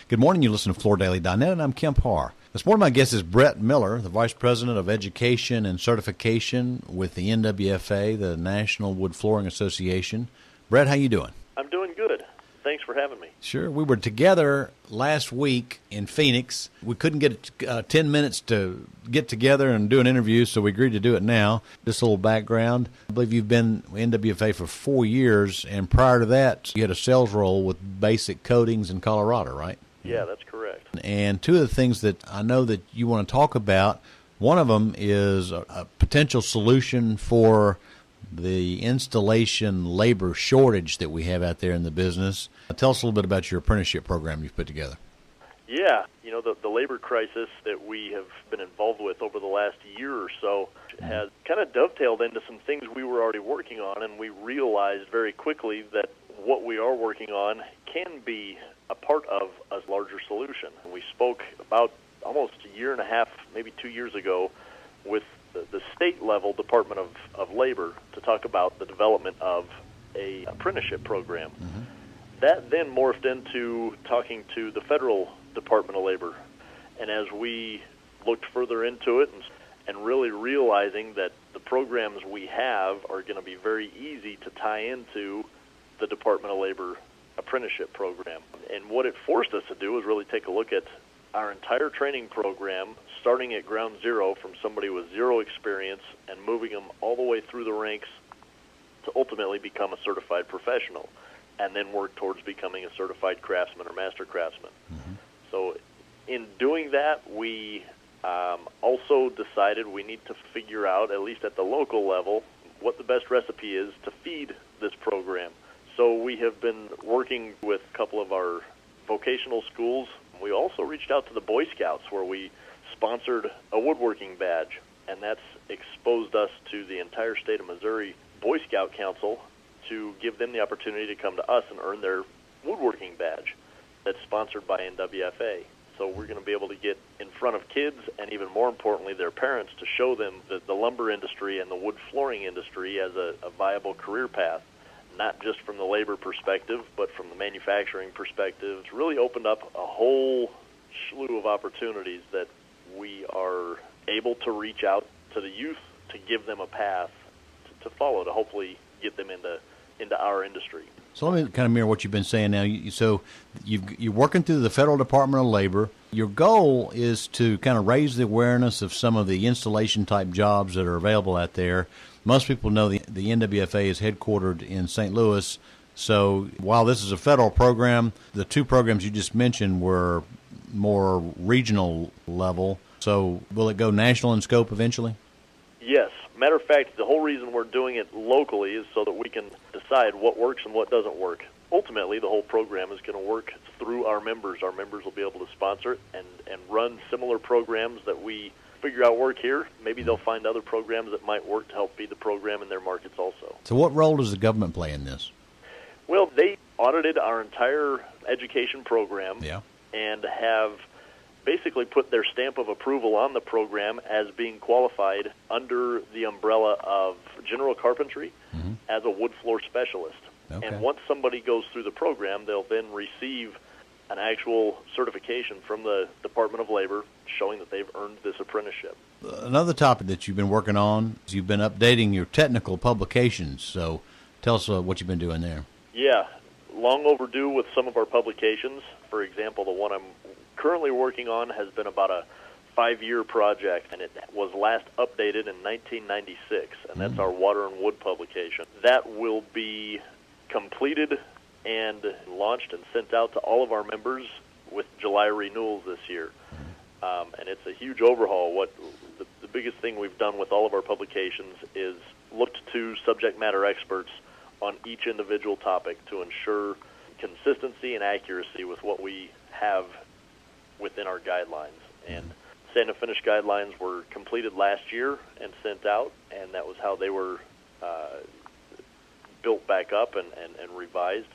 Good morning. You listen to FloorDaily.net, and I'm Kemp Harr. This morning, my guest is Brett Miller, the Vice President of Education and Certification with the NWFA, the National Wood Flooring Association. Brett, how you doing? I'm doing good. Thanks for having me. Sure. We were together last week in Phoenix. We couldn't get 10 minutes to get together and do an interview, so we agreed to do it now. Just a little background. I believe you've been NWFA for 4 years, and prior to that, you had a sales role with Basic Coatings in Colorado, right? Yeah, that's correct. And two of the things that I know that you want to talk about, one of them is a potential solution for the installation labor shortage that we have out there in the business. Tell us a little bit about your apprenticeship program you've put together. Yeah, the labor crisis that we have been involved with over the last year or so has kind of dovetailed into some things we were already working on, and we realized very quickly that what we are working on can be a part of a larger solution. We spoke about almost a year and a half, maybe 2 years ago, with the state-level Department of Labor to talk about the development of a apprenticeship program. Mm-hmm. That then morphed into talking to the federal Department of Labor. And as we looked further into it and really realizing that the programs we have are going to be very easy to tie into the Department of Labor apprenticeship program. And what it forced us to do was really take a look at our entire training program, starting at ground zero from somebody with zero experience and moving them all the way through the ranks to ultimately become a certified professional, and then work towards becoming a certified craftsman or master craftsman. Mm-hmm. So in doing that, we also decided we need to figure out, at least at the local level, what the best recipe is to feed this program. So we have been working with a couple of our vocational schools. We also reached out to the Boy Scouts, where we sponsored a woodworking badge, and that's exposed us to the entire state of Missouri Boy Scout Council to give them the opportunity to come to us and earn their woodworking badge that's sponsored by NWFA. So we're going to be able to get in front of kids and, even more importantly, their parents, to show them the lumber industry and the wood flooring industry as a viable career path, not just from the labor perspective, but from the manufacturing perspective. It's really opened up a whole slew of opportunities that we are able to reach out to the youth to give them a path to follow, to hopefully get them into our industry. So let me kind of mirror what you've been saying now. You're working through the Federal Department of Labor. Your goal is to kind of raise the awareness of some of the installation-type jobs that are available out there. Most people know the NWFA is headquartered in St. Louis. So while this is a federal program, the two programs you just mentioned were more regional level. So will it go national in scope eventually? Yes. Matter of fact, the whole reason we're doing it locally is so that we can decide what works and what doesn't work. Ultimately, the whole program is going to work through our members. Our members will be able to sponsor it and run similar programs that we figure out work here. Maybe they'll find other programs that might work to help feed the program in their markets also. So what role does the government play in this? Well, they audited our entire education program and have basically put their stamp of approval on the program as being qualified under the umbrella of general carpentry as a wood floor specialist. Okay. And once somebody goes through the program, they'll then receive an actual certification from the Department of Labor showing that they've earned this apprenticeship. Another topic that you've been working on is you've been updating your technical publications. So tell us what you've been doing there. Yeah, long overdue with some of our publications. For example, the one I'm currently working on has been about a 5-year project, and it was last updated in 1996, and that's our Water and Wood publication. That will be completed and launched and sent out to all of our members with July renewals this year. And it's a huge overhaul. What the biggest thing we've done with all of our publications is looked to subject matter experts on each individual topic to ensure consistency and accuracy with what we have within our guidelines. And stand and finish guidelines were completed last year and sent out, and that was how they were built back up and revised.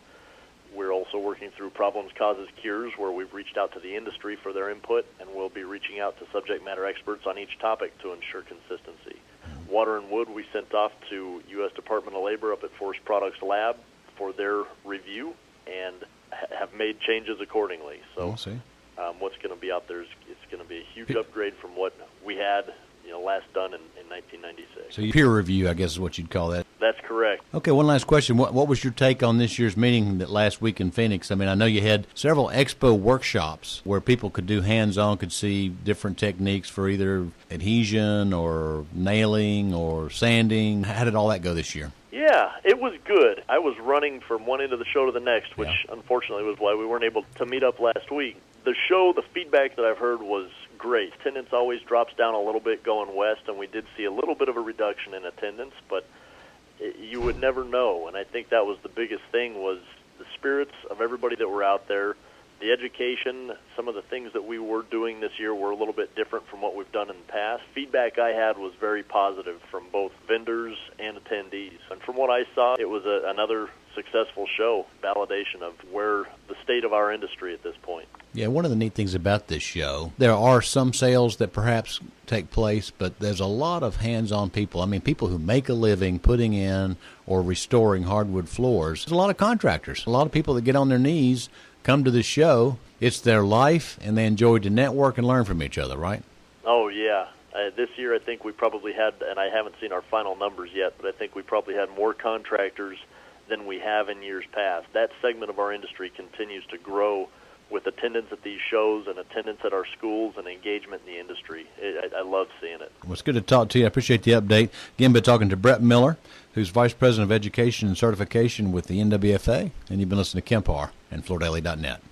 We're also working through Problems, Causes, Cures, where we've reached out to the industry for their input, and we'll be reaching out to subject matter experts on each topic to ensure consistency. Water and Wood we sent off to U.S. Department of Labor up at Forest Products Lab for their review, and have made changes accordingly. So I'll see. What's going to be out there is it's going to be a huge upgrade from what we had, last done in 1996. So peer review, I guess, is what you'd call that. That's correct. Okay, one last question. What was your take on this year's meeting that last week in Phoenix? I mean, I know you had several expo workshops where people could do hands-on, could see different techniques for either adhesion or nailing or sanding. How did all that go this year? Yeah, it was good. I was running from one end of the show to the next, which unfortunately was why we weren't able to meet up last week. The show, the feedback that I've heard was great. Attendance always drops down a little bit going west, and we did see a little bit of a reduction in attendance, but you would never know. And I think that was the biggest thing, was the spirits of everybody that were out there, the education. Some of the things that we were doing this year were a little bit different from what we've done in the past. Feedback I had was very positive from both vendors and attendees. And from what I saw, it was another successful show, validation of where the state of our industry at this point. Yeah, one of the neat things about this show, there are some sales that perhaps take place, but there's a lot of hands-on people. I mean, people who make a living putting in or restoring hardwood floors. There's a lot of contractors, a lot of people that get on their knees, come to the show. It's their life, and they enjoy to network and learn from each other, right? Oh, yeah. This year I think we probably had, and I haven't seen our final numbers yet, but I think we probably had more contractors than we have in years past. That segment of our industry continues to grow with attendance at these shows and attendance at our schools and engagement in the industry. I love seeing it. Well, it's good to talk to you. I appreciate the update. Again, been talking to Brett Miller, who's Vice President of Education and Certification with the NWFA, and you've been listening to Kemp Harr and FloorDaily.net.